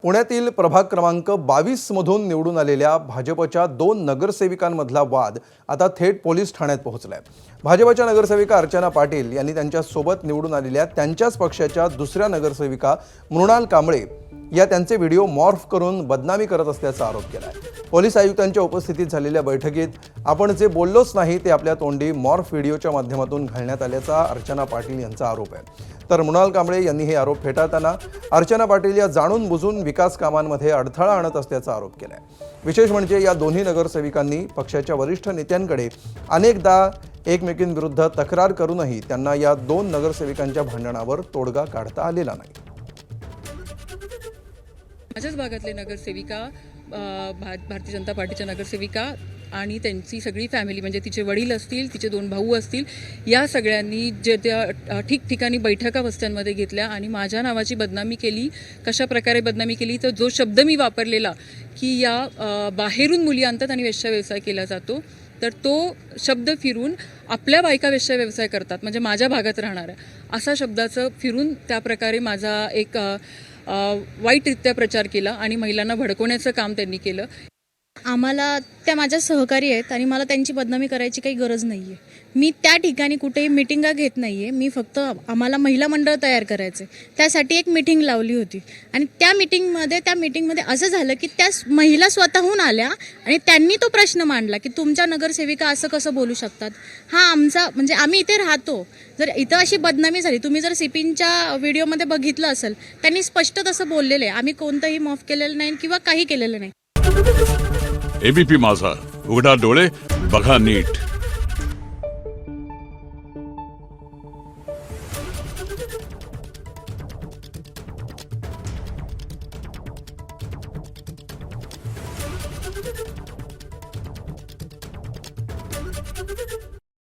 पुण्यातील प्रभाग क्रमांक 22 मधून निवडून आलेल्या भाजपच्या 2 नगरसेविकांमधला वाद आता थेट पोलीस ठाण्यात पोहोचलाय। भाजपच्या नगरसेविका अर्चना पाटील यांनी त्यांच्या सोबत निवडून आलेल्या त्यांच्याच पक्षाच्या दुसऱ्या नगरसेविका मृणाल कांबळे या त्यांचे व्हिडिओ मॉर्फ करून बदनामी करत असल्याचा आरोप केलाय। पोलीस आयुक्तांच्या उपस्थितीत झालेल्या बैठकीत आपण जे बोललोच नाही ते आपल्या तोंडी मॉर्फ व्हिडिओच्या माध्यमातून घालण्यात आल्याचा अर्चना पाटील यांचा आरोप आहे। तर मृणाल कांबळे यांनी हे आरोप फेटाळताना अर्चना पाटील या जाणून बुजून विकास कामांमध्ये अडथळा आणत असल्याचा आरोप केलाय। विशेष म्हणजे या दोन्ही नगरसेविकांनी पक्षाच्या वरिष्ठ नेत्यांकडे अनेकदा एकमेकींविरुद्ध तक्रार करूनही त्यांना या 2 नगरसेविकांच्या भांडणावर तोडगा काढता आलेला नाही। माझ्याच भागातले नगरसेविका भारतीय जनता पार्टीच्या नगरसेविका आणि त्यांची सगळी फॅमिली म्हणजे तिचे वडील असतील, तिचे 2 भाऊ असतील, या सगळ्यांनी जे त्या ठिकठिकाणी बैठका वस्त्यांमध्ये घेतल्या आणि माझ्या नावाची बदनामी केली। कशा प्रकारे बदनामी केली तर जो शब्द मी वापरलेला की या बाहेरून मुली आणतात आणि वेश्या व्यवसाय केला जातो, तर तो शब्द फिरून आपल्या बायका वेश्या व्यवसाय करतात म्हणजे माझ्या भागात राहणार असा शब्दाचं फिरून त्या प्रकारे माझा एक वाईटरित्या प्रचार केला आणि महिलांना भडकवण्याचं काम त्यांनी केलं। आम्हाला त्या माझ्या सहकारी आहेत आणि मला त्यांची बदनामी करायची काही गरज नाही आहे। मी त्या ठिकाणी कुठेही मिटिंगा घेत नाही आहे। मी फक्त आम्हाला महिला मंडळ तयार करायचं आहे, त्यासाठी एक मिटिंग लावली होती आणि त्या मिटिंगमध्ये असं झालं की त्या महिला स्वतःहून आल्या आणि त्यांनी तो प्रश्न मांडला की तुमच्या नगरसेविका असं कसं बोलू शकतात। हा आमचा म्हणजे आम्ही इथे राहतो, जर इथं अशी बदनामी झाली, तुम्ही जर सिपिनच्या व्हिडिओमध्ये बघितलं असेल त्यांनी स्पष्ट तसं बोललेलं आहे। आम्ही कोणतंही माफ केलेलं नाही किंवा काही केलेलं नाही। एबीपी माझा, उघडा डोळे बघा नीट।